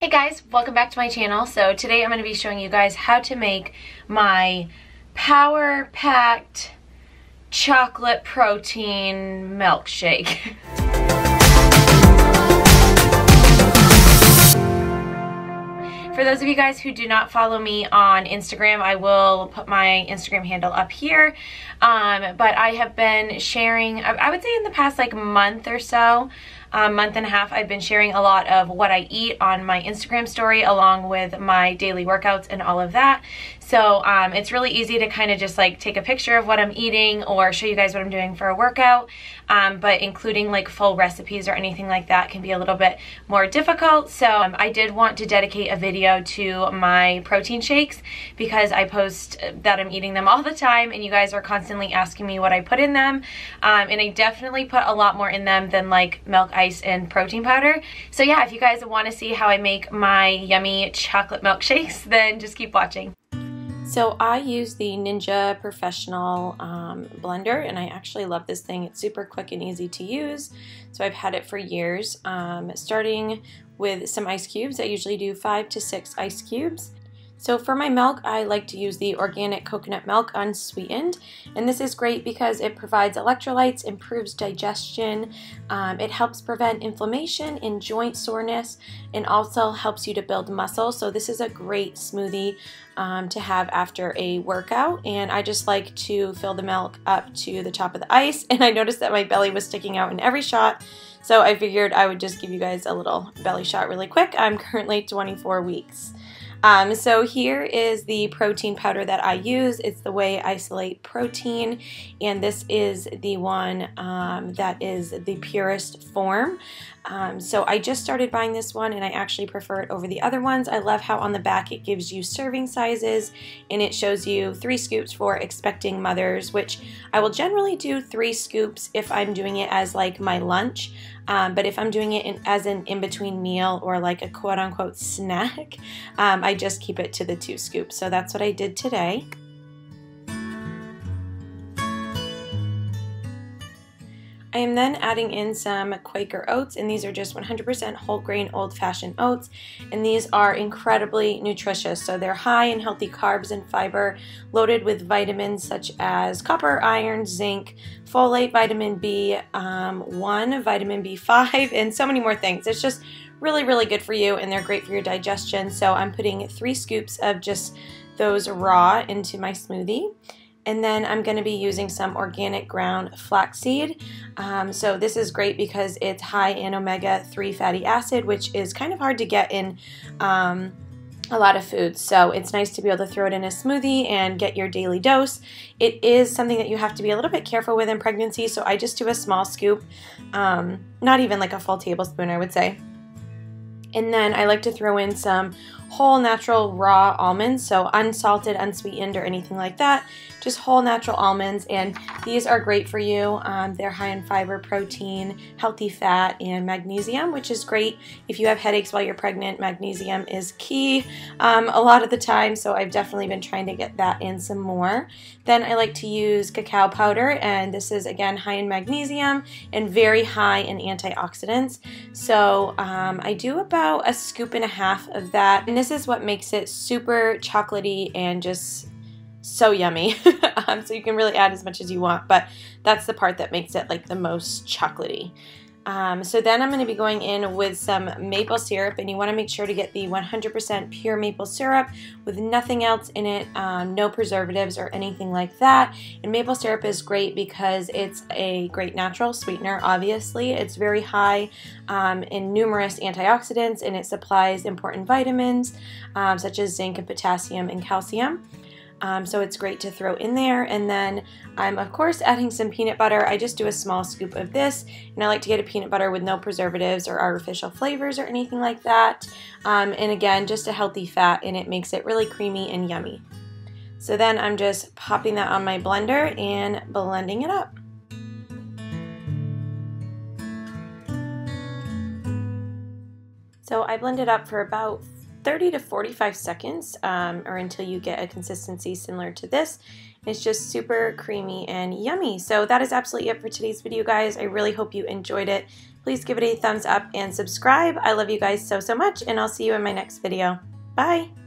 Hey guys, welcome back to my channel. So today I'm going to be showing you guys how to make my power packed chocolate protein milkshake. For those of you guys who do not follow me on Instagram, I will put my Instagram handle up here. But I have been sharing, I would say in the past like month or so, month and a half, I've been sharing a lot of what I eat on my Instagram story along with my daily workouts and all of that. So it's really easy to kind of just like take a picture of what I'm eating or show you guys what I'm doing for a workout. But including like full recipes or anything like that can be a little bit more difficult. So I did want to dedicate a video to my protein shakes because I post that I'm eating them all the time and you guys are constantly asking me what I put in them. And I definitely put a lot more in them than like milk, ice, and protein powder. So yeah, if you guys want to see how I make my yummy chocolate milkshakes, then just keep watching. So I use the Ninja Professional blender, and I actually love this thing. It's super quick and easy to use. So I've had it for years. Starting with some ice cubes, I usually do 5 to 6 ice cubes. So for my milk, I like to use the organic coconut milk unsweetened, and this is great because it provides electrolytes, improves digestion, it helps prevent inflammation and joint soreness, and also helps you to build muscle. So this is a great smoothie to have after a workout, and I just like to fill the milk up to the top of the ice, and I noticed that my belly was sticking out in every shot, so I figured I would just give you guys a little belly shot really quick. I'm currently 24 weeks. So here is the protein powder that I use. It's the Whey Isolate Protein, and this is the one that is the purest form. So I just started buying this one and I actually prefer it over the other ones. I love how on the back it gives you serving sizes and it shows you 3 scoops for expecting mothers, which I will generally do 3 scoops if I'm doing it as like my lunch. But if I'm doing it as an in-between meal or like a quote-unquote snack, I just keep it to the 2 scoops. So that's what I did today. I am then adding in some Quaker Oats, and these are just 100% whole grain old-fashioned oats, and these are incredibly nutritious. So they're high in healthy carbs and fiber, loaded with vitamins such as copper, iron, zinc, folate, vitamin B1, vitamin B5, and so many more things. It's just really, really good for you, and they're great for your digestion. So I'm putting 3 scoops of just those raw into my smoothie. And then I'm going to be using some organic ground flaxseed. So this is great because it's high in omega-3 fatty acid, which is kind of hard to get in a lot of foods. So it's nice to be able to throw it in a smoothie and get your daily dose. It is something that you have to be a little bit careful with in pregnancy, so I just do a small scoop, not even like a full tablespoon, I would say. And then I like to throw in some whole natural raw almonds, so unsalted, unsweetened, or anything like that. Just whole natural almonds, and these are great for you. They're high in fiber, protein, healthy fat, and magnesium, which is great if you have headaches while you're pregnant. Magnesium is key a lot of the time, so I've definitely been trying to get that in some more. Then I like to use cacao powder, and this is again high in magnesium and very high in antioxidants. So I do about 1.5 scoops of that, and this is what makes it super chocolatey and just so yummy. So you can really add as much as you want, but that's the part that makes it like the most chocolatey. So then I'm going to be going in with some maple syrup, and you want to make sure to get the 100% pure maple syrup with nothing else in it, no preservatives or anything like that. And maple syrup is great because it's a great natural sweetener, obviously. It's very high in numerous antioxidants, and it supplies important vitamins such as zinc and potassium and calcium. So it's great to throw in there. And then I'm of course adding some peanut butter. I just do a small scoop of this, and I like to get a peanut butter with no preservatives or artificial flavors or anything like that. And again, just a healthy fat, and it makes it really creamy and yummy. So then I'm just popping that on my blender and blending it up. So I blend it up for about 30 to 45 seconds or until you get a consistency similar to this. It's just super creamy and yummy. So that is absolutely it for today's video, guys. I really hope you enjoyed it. please give it a thumbs up and subscribe. I love you guys so much, and I'll see you in my next video. Bye!